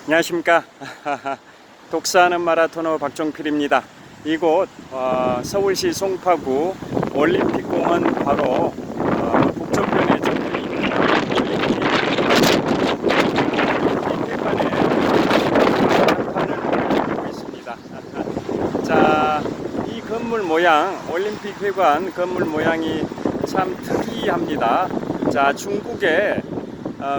안녕하십니까. 독서하는 마라토너 박종필입니다. 이곳 서울시 송파구 올림픽공원 바로 북쪽면에 적혀 있는 올림픽회관에 간판을 올리고 있습니다. 자, 이 건물 모양, 올림픽회관 건물 모양이 참 특이합니다. 자, 중국의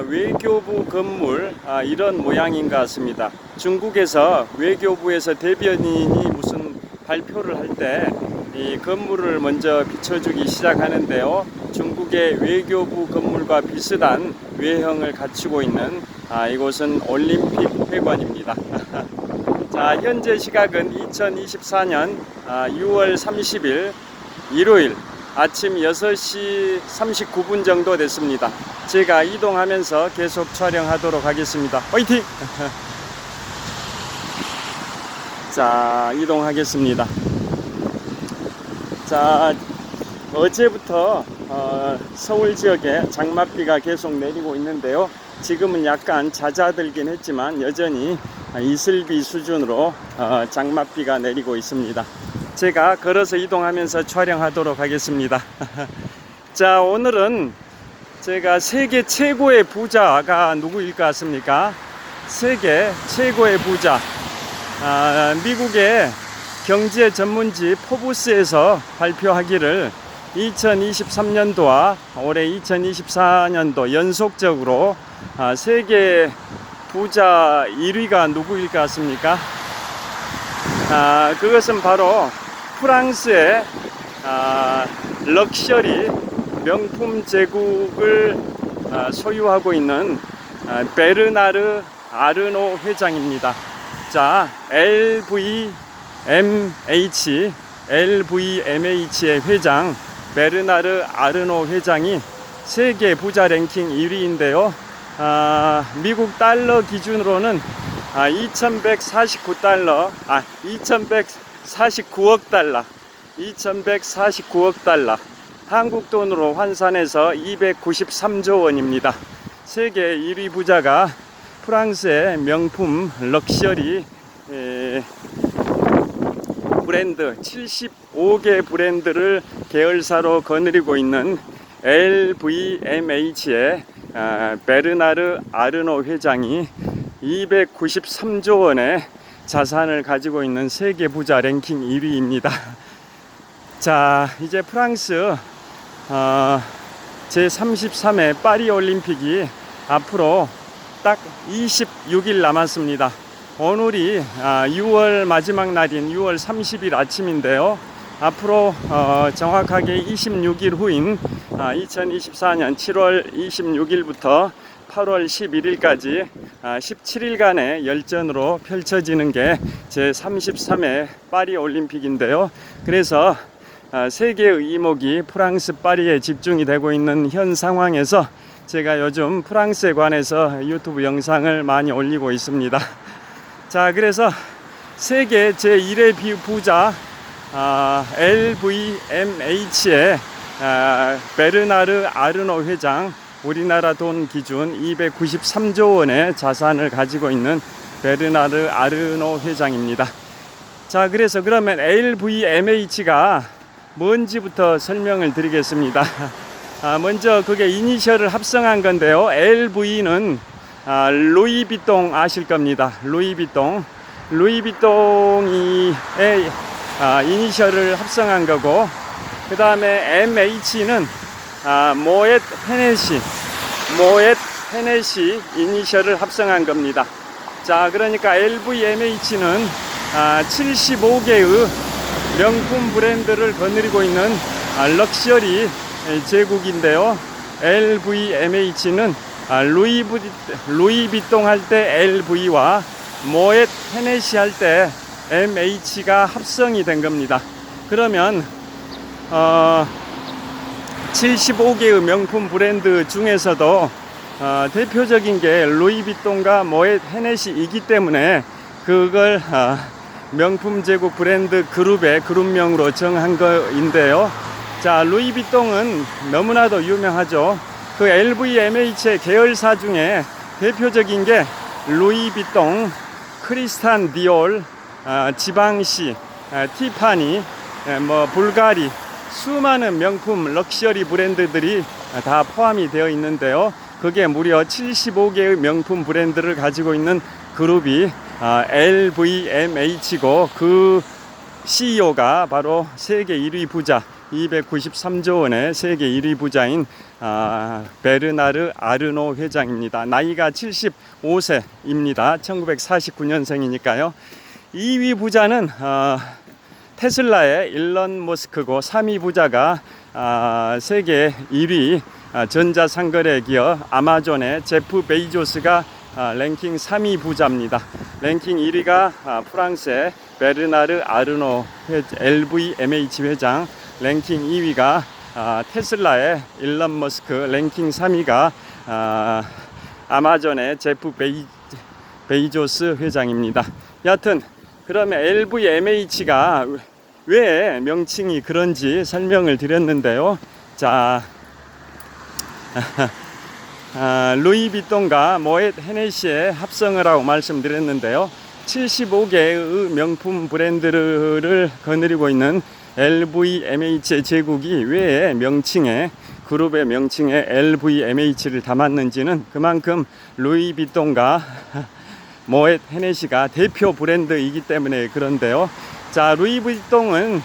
외교부 건물 이런 모양인 것 같습니다. 중국에서 외교부에서 대변인이 무슨 발표를 할 때 이 건물을 먼저 비춰주기 시작하는데요. 중국의 외교부 건물과 비슷한 외형을 갖추고 있는 이곳은 올림픽회관입니다. 자, 현재 시각은 2024년 6월 30일 일요일 아침 6시 39분 정도 됐습니다. 제가 이동하면서 계속 촬영하도록 하겠습니다. 화이팅! 자, 이동하겠습니다. 자, 어제부터 서울 지역에 장맛비가 계속 내리고 있는데요. 지금은 약간 잦아들긴 했지만 여전히 이슬비 수준으로 장맛비가 내리고 있습니다. 제가 걸어서 이동하면서 촬영하도록 하겠습니다. 자, 오늘은 제가 세계 최고의 부자가 누구일 것 같습니까? 세계 최고의 부자, 미국의 경제 전문지 포브스에서 발표하기를 2023년도와 올해 2024년도 연속적으로 세계 부자 1위가 누구일 것 같습니까? 그것은 바로 프랑스의 럭셔리 명품 제국을 소유하고 있는 베르나르 아르노 회장입니다. 자, LVMH의 회장 베르나르 아르노 회장이 세계 부자 랭킹 1위인데요. 미국 달러 기준으로는 2149억 달러, 한국 돈으로 환산해서 293조 원입니다. 세계 1위 부자가 프랑스의 명품 럭셔리 브랜드 75개 브랜드를 계열사로 거느리고 있는 LVMH의 베르나르 아르노 회장이 293조 원의 자산을 가지고 있는 세계 부자 랭킹 1위입니다. 자, 이제 프랑스 제33회 파리 올림픽이 앞으로 딱 26일 남았습니다. 오늘이 6월 마지막 날인 6월 30일 아침인데요. 앞으로 정확하게 26일 후인 2024년 7월 26일부터 8월 11일까지 17일간의 열전으로 펼쳐지는 게 제33회 파리 올림픽인데요. 그래서 세계의 이목이 프랑스 파리에 집중이 되고 있는 현 상황에서 제가 요즘 프랑스에 관해서 유튜브 영상을 많이 올리고 있습니다. 자, 그래서 세계 제1의 부자 LVMH의 베르나르 아르노 회장, 우리나라 돈 기준 293조 원의 자산을 가지고 있는 베르나르 아르노 회장입니다. 자, 그래서 그러면 LVMH가 뭔지부터 설명을 드리겠습니다. 먼저 그게 이니셜을 합성한 건데요. LV는 루이비통 아실 겁니다. 루이비통이 이니셜을 합성한 거고, 그 다음에 MH는 모엣 헤네시 이니셜을 합성한 겁니다. 자, 그러니까 LVMH는 75개의 명품 브랜드를 거느리고 있는 럭셔리 제국인데요. LVMH는 루이비통 할 때 LV와 모엣 헤네시 할 때 MH가 합성이 된 겁니다. 그러면 75개의 명품 브랜드 중에서도 대표적인 게 루이비통과 모엣 헤네시이기 때문에 그걸 명품 제국 브랜드 그룹의 그룹명으로 정한 거인데요. 자, 루이비통은 너무나도 유명하죠. 그 LVMH의 계열사 중에 대표적인 게 루이비통, 크리스탄 디올, 지방시, 티파니, 불가리, 수많은 명품 럭셔리 브랜드들이 다 포함이 되어 있는데요. 그게 무려 75개의 명품 브랜드를 가지고 있는 그룹이 LVMH고, 그 CEO가 바로 세계 1위 부자, 293조 원의 세계 1위 부자인 베르나르 아르노 회장입니다. 나이가 75세입니다. 1949년생이니까요. 2위 부자는 테슬라의 일론 머스크고, 3위 부자가 세계 1위 전자상거래 기업 아마존의 제프 베이조스가 랭킹 3위 부자입니다. 랭킹 1위가 프랑스의 베르나르 아르노 LVMH 회장, 랭킹 2위가 테슬라의 일론 머스크, 랭킹 3위가 아마존의 제프 베이조스 회장입니다. 여하튼 그러면 LVMH가 왜 명칭이 그런지 설명을 드렸는데요. 자, 루이비통과 모ët 헤네시의 합성을 하고 말씀드렸는데요. 75개의 명품 브랜드를 거느리고 있는 LVMH의 제국이 왜 그룹의 명칭에 LVMH를 담았는지는 그만큼 루이비통과 모ët 헤네시가 대표 브랜드이기 때문에 그런데요. 자, 루이비통은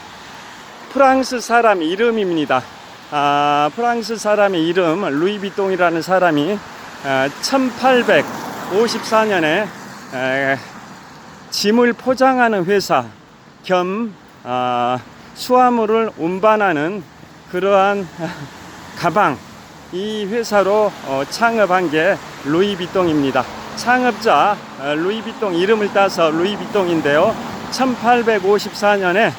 프랑스 사람 이름입니다. 프랑스 사람의 이름, 루이비통이라는 사람이 1854년에 짐을 포장하는 회사 겸 수화물을 운반하는 그러한 가방, 이 회사로 창업한 게 루이비통입니다. 창업자 루이비통 이름을 따서 루이비통인데요. 1854년에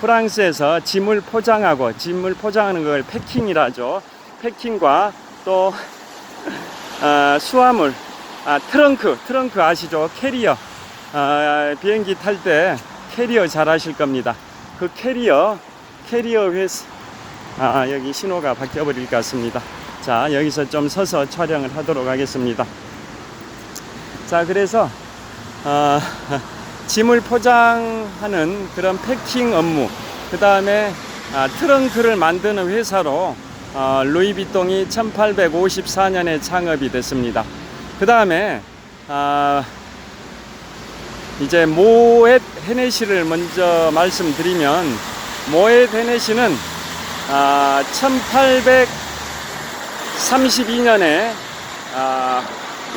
프랑스에서 짐을 포장하는 걸 패킹이라죠. 패킹과 또 수화물, 트렁크 아시죠? 캐리어, 비행기 탈 때 캐리어 잘 아실 겁니다. 그 캐리어 회사, 여기 신호가 바뀌어 버릴 것 같습니다. 자, 여기서 좀 서서 촬영을 하도록 하겠습니다. 자, 그래서 짐을 포장하는 그런 패킹 업무, 그 다음에 트렁크를 만드는 회사로 루이비통이 1854년에 창업이 됐습니다. 그 다음에 이제 모ët 헤네시를 먼저 말씀드리면, 모ët 헤네시는 1832년에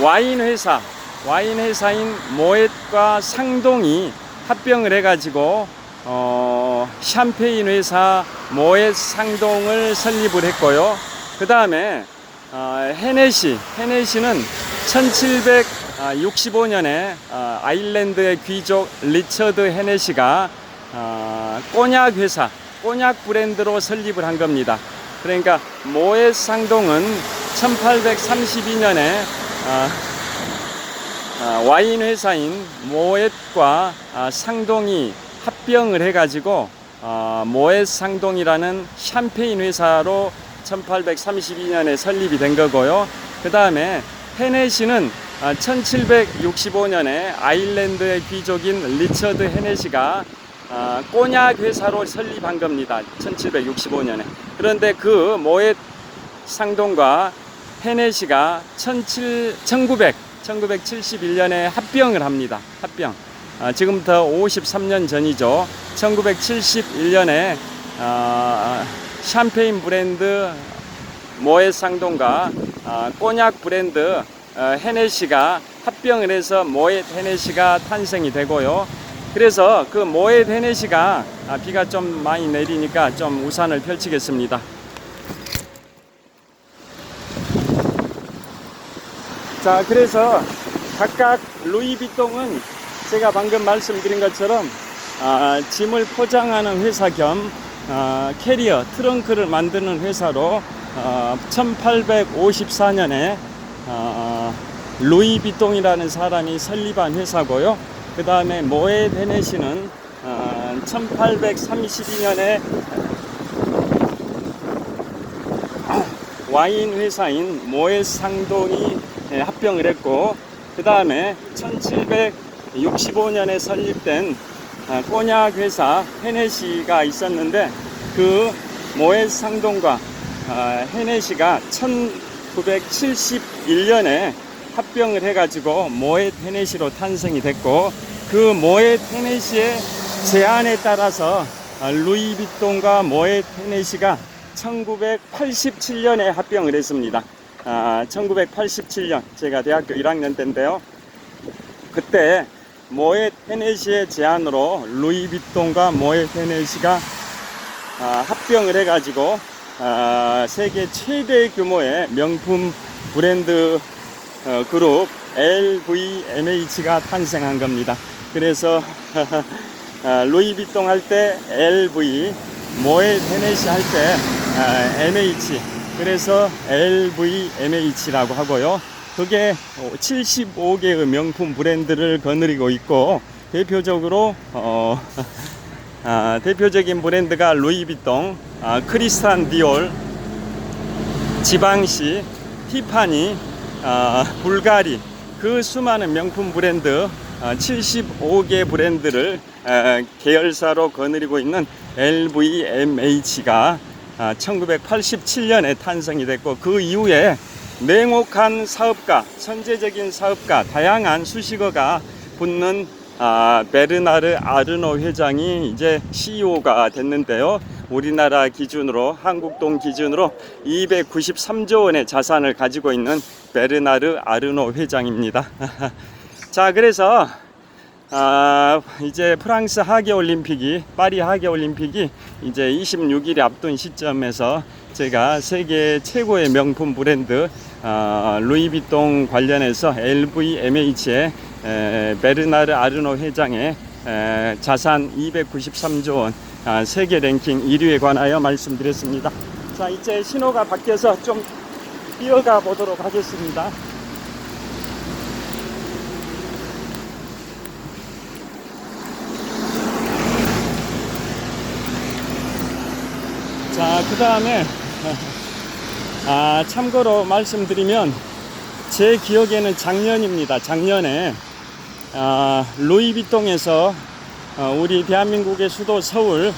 와인 회사인 모ët과 상동이 합병을 해가지고 샴페인 회사 모ët 상동을 설립을 했고요. 그 다음에 헤네시는 1765년에 아일랜드의 귀족 리처드 헤네시가 꼬냑 브랜드로 설립을 한 겁니다. 그러니까 모ët 상동은 1832년에 와인 회사인 모ët과 상동이 합병을 해가지고 모ët 상동이라는 샴페인 회사로 1832년에 설립이 된 거고요. 그 다음에 헤네시는 1765년에 아일랜드의 귀족인 리처드 헤네시가 꼬냑 회사로 설립한 겁니다. 1765년에. 그런데 그 모ët 상동과 헤네시가 1971년에 합병을 합니다. 지금부터 53년 전이죠. 1971년에 샴페인 브랜드 모ët 상동과 꼬냑 브랜드 헤네시가 합병을 해서 모ët 헤네시가 탄생이 되고요. 그래서 그 모ët 헤네시가 비가 좀 많이 내리니까 좀 우산을 펼치겠습니다. 자, 그래서 각각 루이비통은 제가 방금 말씀드린 것처럼 짐을 포장하는 회사 겸 캐리어, 트렁크를 만드는 회사로 1854년에 루이비통이라는 사람이 설립한 회사고요. 그 다음에 모ët 헤네시는 1832년에 와인 회사인 모ët 상동이 합병을 했고, 그 다음에 1765년에 설립된 꼬냑 회사 헤네시가 있었는데, 그 모ët 상동과 헤네시가 1971년에 합병을 해가지고 모ët 헤네시로 탄생이 됐고, 그 모ët 헤네시의 제안에 따라서 루이비통과 모ët 헤네시가 1987년에 합병을 했습니다. 1987년 제가 대학교 1학년 때인데요. 그때 모ët 헤네시의 제안으로 루이비통과 모ët 헤네시가 합병을 해가지고 세계 최대 규모의 명품 브랜드 그룹 LVMH가 탄생한 겁니다. 그래서 루이비통 할 때 LV, 모ët 헤네시 할 때 MH, 그래서 LVMH라고 하고요. 그게 75개의 명품 브랜드를 거느리고 있고, 대표적으로 대표적인 브랜드가 루이비통, 크리스탄 디올, 지방시, 티파니, 불가리, 그 수많은 명품 브랜드 75개 브랜드를 계열사로 거느리고 있는 LVMH가 1987년에 탄생이 됐고, 그 이후에 냉혹한 사업가, 천재적인 사업가, 다양한 수식어가 붙는 베르나르 아르노 회장이 이제 CEO가 됐는데요. 우리나라 기준으로, 한국 돈 기준으로 293조 원의 자산을 가지고 있는 베르나르 아르노 회장입니다. 자, 그래서 이제 프랑스 하계올림픽이, 파리 하계올림픽이 이제 26일에 앞둔 시점에서 제가 세계 최고의 명품 브랜드 루이비통 관련해서 LVMH의 베르나르 아르노 회장의 자산 293조 원 세계 랭킹 1위에 관하여 말씀드렸습니다. 자, 이제 신호가 바뀌어서 좀 뛰어가 보도록 하겠습니다. 자, 그 다음에 참고로 말씀드리면, 제 기억에는 작년입니다. 작년에 루이비통에서 우리 대한민국의 수도 서울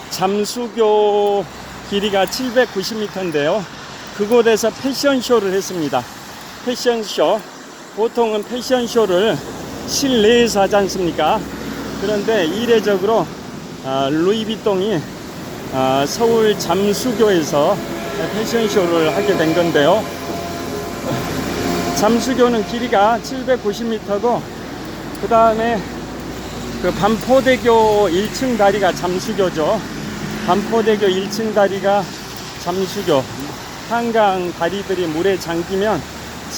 잠수교 길이가 790m인데요. 그곳에서 패션쇼를 했습니다. 패션쇼, 보통은 패션쇼를 실내에서 하지 않습니까? 그런데 이례적으로 루이비통이 서울 잠수교에서 패션쇼를 하게 된 건데요. 잠수교는 길이가 790m고, 그 다음에 그 반포대교 1층 다리가 잠수교죠. 반포대교 1층 다리가 잠수교. 한강 다리들이 물에 잠기면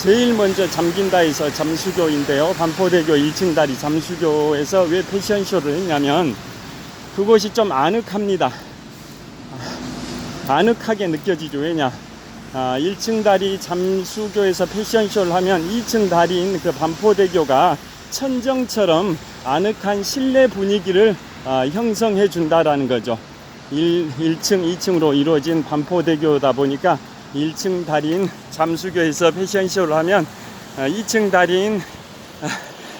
제일 먼저 잠긴다 해서 잠수교인데요. 반포대교 1층 다리 잠수교에서 왜 패션쇼를 했냐면, 그곳이 좀 아늑합니다. 아늑하게 느껴지죠. 왜냐, 1층 다리 잠수교에서 패션쇼를 하면 2층 다리인 그 반포대교가 천정처럼 아늑한 실내 분위기를 형성해 준다라는 거죠. 1층, 2층으로 이루어진 반포대교다 보니까 1층 다리인 잠수교에서 패션쇼를 하면 2층 다리인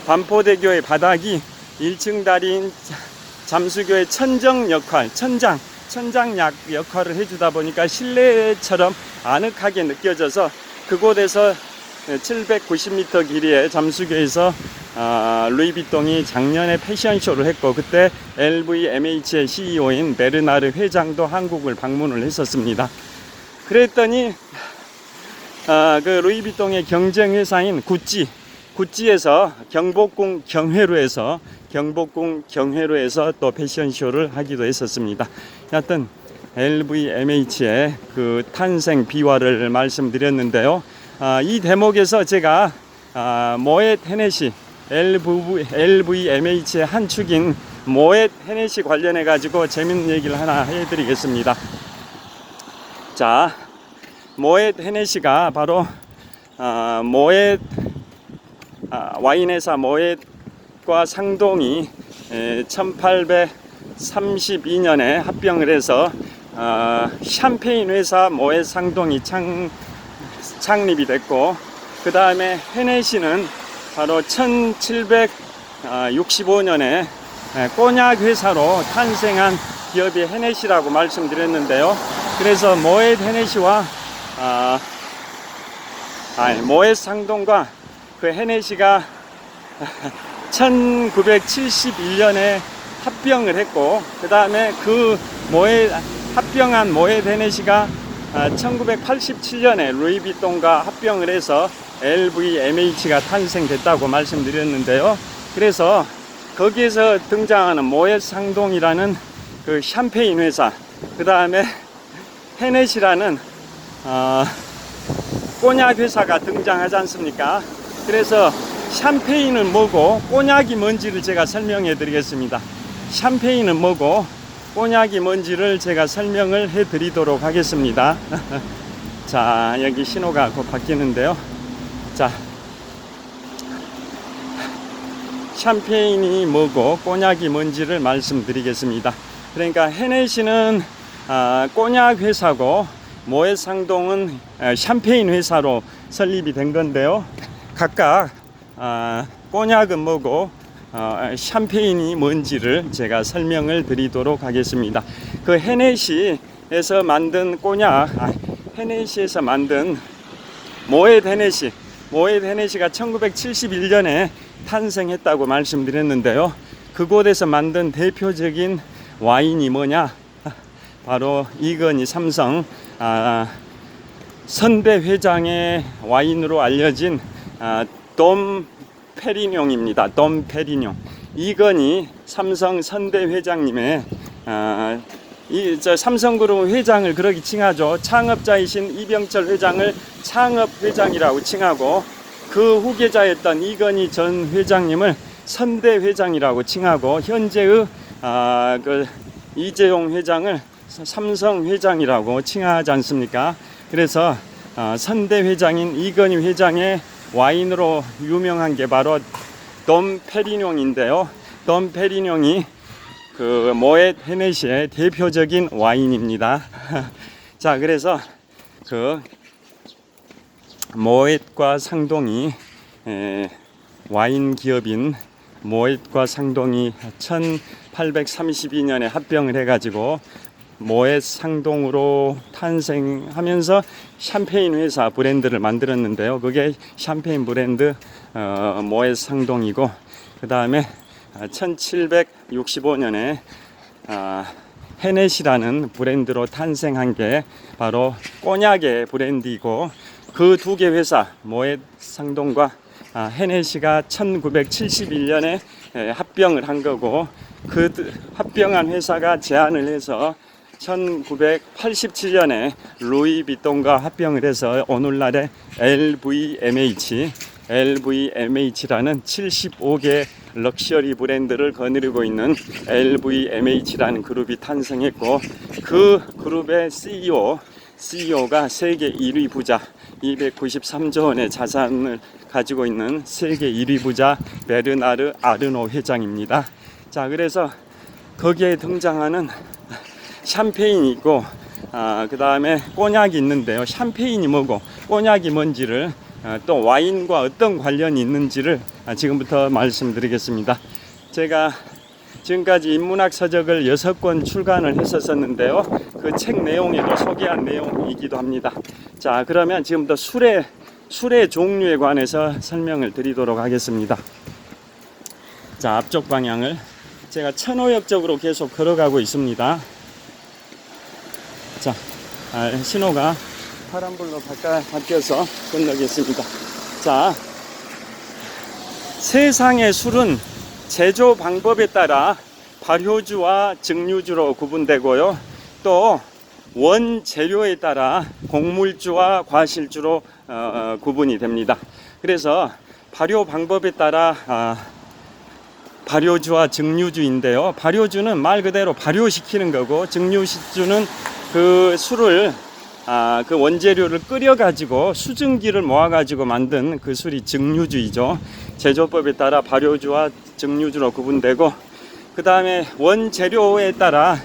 반포대교의 바닥이 1층 다리인 잠수교의 천정 역할, 천장 역할을 해주다 보니까 실내처럼 아늑하게 느껴져서, 그곳에서 790m 길이의 잠수교에서 루이비통이 작년에 패션쇼를 했고, 그때 LVMH의 CEO인 베르나르 회장도 한국을 방문을 했었습니다. 그랬더니 그 루이비통의 경쟁 회사인 구찌에서 경복궁 경회로에서 또 패션쇼를 하기도 했었습니다. 하여튼 LVMH의 그 탄생 비화를 말씀드렸는데요. 이 대목에서 제가 모ët 헤네시, LVMH의 한 축인 모ët 헤네시 관련해 가지고 재밌는 얘기를 하나 해드리겠습니다. 자, 모ët 헤네시가 바로 모ët 와인회사 모ët 상동이 1832년에 합병을 해서 샴페인 회사 모ët 상동이 창립이 됐고, 그 다음에 헤네시는 바로 1765년에 꼬냑 회사로 탄생한 기업이 헤네시라고 말씀드렸는데요. 그래서 모ët 헤네시와 모ët 상동과 그 헤네시가 1971년에 합병을 했고, 그 다음에 그 합병한 모ët 헤네시가 1987년에 루이비통과 합병을 해서 LVMH가 탄생됐다고 말씀드렸는데요. 그래서 거기에서 등장하는 모ët 상동이라는 그 샴페인 회사, 그 다음에 헤네시라는 꼬냑 회사가 등장하지 않습니까? 그래서 샴페인은 뭐고 꼬냑이 뭔지를 제가 설명해 드리겠습니다. 샴페인은 뭐고 꼬냑이 뭔지를 제가 설명을 해 드리도록 하겠습니다. 자, 여기 신호가 곧 바뀌는데요. 자, 샴페인이 뭐고 꼬냑이 뭔지를 말씀드리겠습니다. 그러니까 헤네시는 꼬냑 회사고 모ët 상동은 샴페인 회사로 설립이 된 건데요. 각각 꼬냑은 뭐고 샴페인이 뭔지를 제가 설명을 드리도록 하겠습니다. 그 헤네시에서 만든 꼬냑, 헤네시에서 만든 모ët 헤네시가 1971년에 탄생했다고 말씀드렸는데요. 그곳에서 만든 대표적인 와인이 뭐냐? 바로 이건희 삼성 선대 회장의 와인으로 알려진 돔 페리뇽입니다. 돔 페리뇽. 이건희 삼성 선대 회장님의 삼성그룹 회장을 그렇게 칭하죠. 창업자이신 이병철 회장을 창업 회장이라고 칭하고, 그 후계자였던 이건희 전 회장님을 선대 회장이라고 칭하고, 현재의 그 이재용 회장을 삼성 회장이라고 칭하지 않습니까? 그래서 선대 회장인 이건희 회장의 와인으로 유명한 게 바로 돔 페리뇽인데요. 돔 페리뇽이 그 모ët 헤네시의 대표적인 와인입니다. 자, 그래서 그 모ët 상동이 와인 기업인 모ët 상동이 1832년에 합병을 해가지고 모ët 상동으로 탄생하면서 샴페인 회사 브랜드를 만들었는데요. 그게 샴페인 브랜드 모ët 상동이고, 그 다음에 1765년에 헤네시라는 브랜드로 탄생한 게 바로 꼬냑의 브랜드이고, 그 두 개 회사 모ët 상동과 헤네시가 1971년에 합병을 한 거고, 그 합병한 회사가 제안을 해서 1987년에 루이비통과 합병을 해서 오늘날의 LVMH라는 75개 럭셔리 브랜드를 거느리고 있는 LVMH라는 그룹이 탄생했고, 그 그룹의 CEO가 세계 1위 부자, 293조 원의 자산을 가지고 있는 세계 1위 부자 베르나르 아르노 회장입니다. 자, 그래서 거기에 등장하는 샴페인이 있고, 그 다음에 꼬냑이 있는데요. 샴페인이 뭐고 꼬냑이 뭔지를, 또 와인과 어떤 관련이 있는지를 지금부터 말씀드리겠습니다. 제가 지금까지 인문학 서적을 6권 출간을 했었는데요. 그 책 내용에도 소개한 내용이기도 합니다. 자, 그러면 지금부터 술의 종류에 관해서 설명을 드리도록 하겠습니다. 자, 앞쪽 방향을 제가 천호역 쪽으로 계속 걸어가고 있습니다. 자, 신호가 파란불로 바뀌어서 건너겠습니다. 자, 세상의 술은 제조 방법에 따라 발효주와 증류주로 구분되고요. 또 원재료에 따라 곡물주와 과실주로 구분이 됩니다. 그래서 발효 방법에 따라 발효주와 증류주인데요. 발효주는 말 그대로 발효시키는 거고, 증류주는 그 술을 그 원재료를 끓여 가지고 수증기를 모아 가지고 만든 그 술이 증류주이죠. 제조법에 따라 발효주와 증류주로 구분되고, 그 다음에 원재료에 따라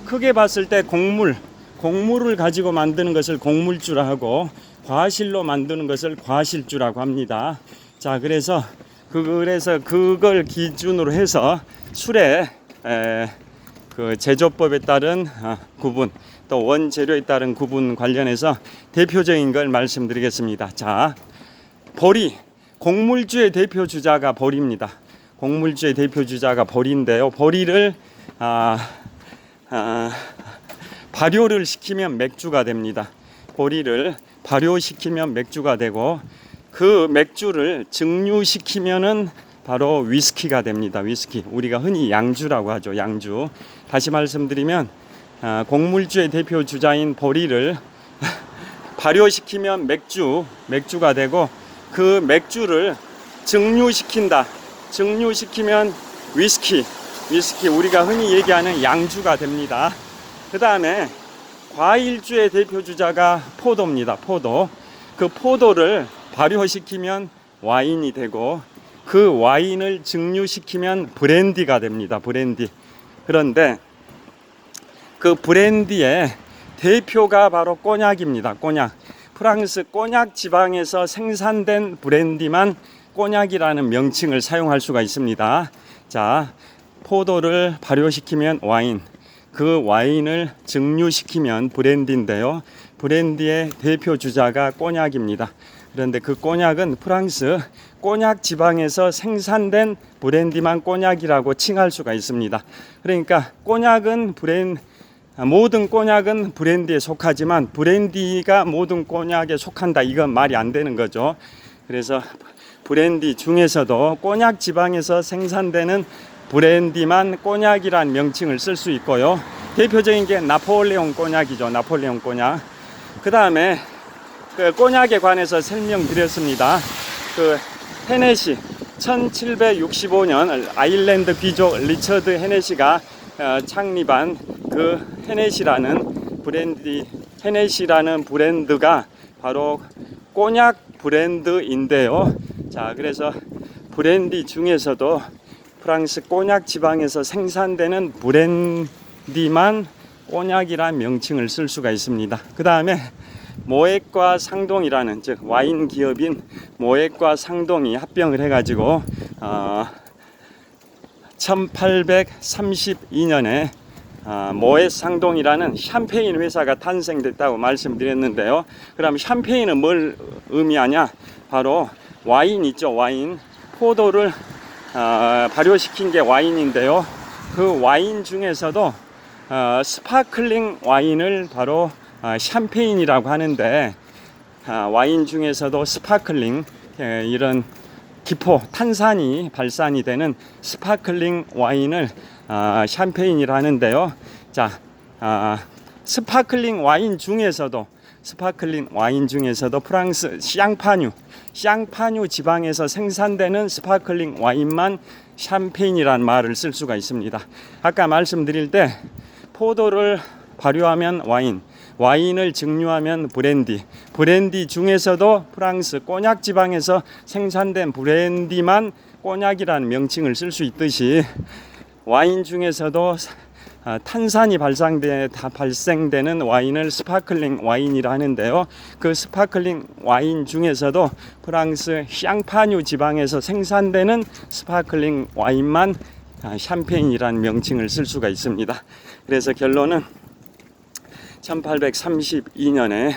크게 봤을 때 곡물을 가지고 만드는 것을 곡물주라 하고, 과실로 만드는 것을 과실주라고 합니다. 자, 그래서 그래서 그걸 기준으로 해서 술의 그 제조법에 따른 구분, 또 원재료에 따른 구분 관련해서 대표적인 걸 말씀드리겠습니다. 자, 보리, 곡물주의 대표 주자가 보리입니다. 곡물주의 대표 주자가 보리인데요. 보리를 발효를 시키면 맥주가 됩니다. 보리를 발효시키면 맥주가 되고, 그 맥주를 증류시키면은 바로 위스키가 됩니다. 위스키, 우리가 흔히 양주라고 하죠. 양주. 다시 말씀드리면 곡물주의 대표 주자인 보리를 발효시키면 맥주가 되고, 그 맥주를 증류시킨다. 증류시키면 위스키, 우리가 흔히 얘기하는 양주가 됩니다. 그 다음에 과일주의 대표 주자가 포도입니다. 포도. 그 포도를 발효시키면 와인이 되고, 그 와인을 증류시키면 브랜디가 됩니다. 브랜디. 그런데 그 브랜디의 대표가 바로 꼬냑입니다. 꼬냑. 프랑스 꼬냑 지방에서 생산된 브랜디만 꼬냑이라는 명칭을 사용할 수가 있습니다. 자, 포도를 발효시키면 와인, 그 와인을 증류시키면 브랜디인데요. 브랜디의 대표 주자가 꼬냑입니다. 그런데 그 꼬냑은 프랑스 꼬냑 지방에서 생산된 브랜디만 꼬냑이라고 칭할 수가 있습니다. 그러니까 모든 꼬냑은 브랜디에 속하지만 브랜디가 모든 꼬냑에 속한다, 이건 말이 안 되는 거죠. 그래서 브랜디 중에서도 꼬냑 지방에서 생산되는 브랜디만 꼬냑이란 명칭을 쓸 수 있고요. 대표적인 게 나폴레옹 꼬냑이죠. 나폴레옹 꼬냑. 그 다음에 그 꼬냑에 관해서 설명드렸습니다. 그 헤네시, 1765년 아일랜드 귀족 리처드 헤네시가 창립한 그 헤네시라는 브랜드가 바로 꼬냑 브랜드인데요. 자, 그래서 브랜디 중에서도 프랑스 꼬냑 지방에서 생산되는 브랜디만 꼬냑이란 명칭을 쓸 수가 있습니다. 그 다음에 모ët과 상동이라는, 즉 와인 기업인 모ët과 상동이 합병을 해가지고 1832년에 모ët 상동이라는 샴페인 회사가 탄생됐다고 말씀드렸는데요. 그럼 샴페인은 뭘 의미하냐? 바로 와인 있죠. 와인. 포도를 발효시킨 게 와인인데요. 그 와인 중에서도 스파클링 와인을 바로 샴페인이라고 하는데, 와인 중에서도 스파클링, 이런 기포, 탄산이 발산이 되는 스파클링 와인을 샴페인이라 하는데요. 자, 스파클링 와인 중에서도 프랑스 샹파뉴 지방에서 생산되는 스파클링 와인만 샴페인이란 말을 쓸 수가 있습니다. 아까 말씀드릴 때 포도를 발효하면 와인을 증류하면 브랜디 중에서도 프랑스 꼬냑 지방에서 생산된 브랜디만 꼬냑이라는 명칭을 쓸 수 있듯이, 와인 중에서도 탄산이 발생되는 와인을 스파클링 와인이라 하는데요. 그 스파클링 와인 중에서도 프랑스 샹파뉴 지방에서 생산되는 스파클링 와인만 샴페인이라는 명칭을 쓸 수가 있습니다. 그래서 결론은 1832년에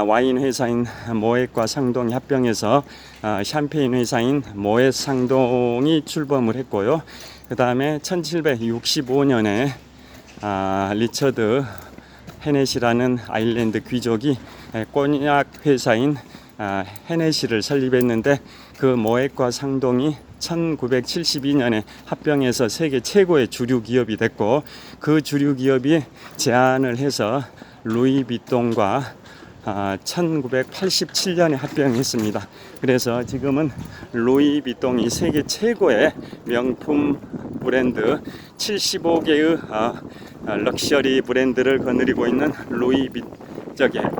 와인 회사인 모ët과 상동이 합병해서 샴페인 회사인 모ët 상동이 출범을 했고요. 그 다음에 1765년에 리처드 헤네시라는 아일랜드 귀족이 꼬냑 회사인 헤네시를 설립했는데, 그 모ët과 상동이 1972년에 합병해서 세계 최고의 주류 기업이 됐고, 그 주류 기업이 제안을 해서 루이비통과 1987년에 합병했습니다. 그래서 지금은 루이비통이 세계 최고의 명품 브랜드, 75개의 럭셔리 브랜드를 거느리고 있는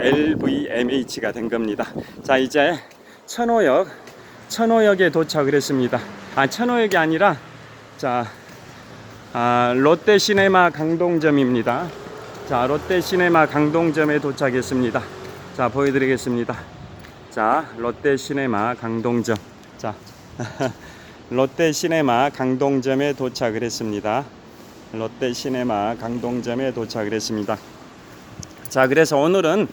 LVMH가 된 겁니다. 자, 이제 천호역에 도착을 했습니다. 천호역이 아니라 롯데시네마 강동점입니다. 자, 롯데시네마 강동점에 도착했습니다. 자, 보여드리겠습니다. 자, 롯데시네마 강동점. 자, 롯데시네마 강동점에 도착을 했습니다. 롯데시네마 강동점에 도착을 했습니다. 자, 그래서 오늘은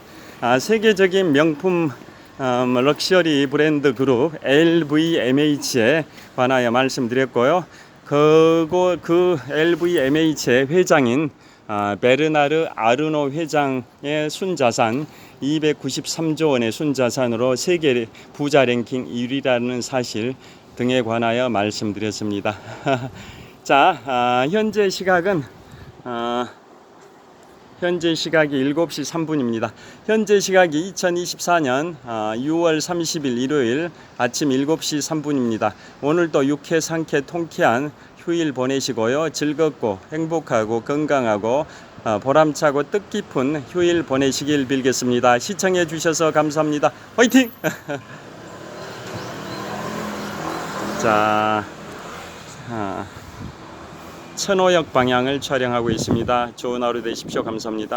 세계적인 명품 럭셔리 브랜드 그룹 LVMH에 관하여 말씀드렸고요. 그 LVMH의 회장인 베르나르 아르노 회장의 순자산 293조 원의 순자산으로 세계 부자 랭킹 1위라는 사실 등에 관하여 말씀드렸습니다. 자, 현재 시각이 7시 3분입니다. 현재 시각이 2024년 6월 30일 일요일 아침 7시 3분입니다. 오늘도 유쾌, 상쾌, 통쾌한 휴일 보내시고요. 즐겁고 행복하고 건강하고 보람차고 뜻깊은 휴일 보내시길 빌겠습니다. 시청해 주셔서 감사합니다. 화이팅! 자, 천호역 방향을 촬영하고 있습니다. 좋은 하루 되십시오. 감사합니다.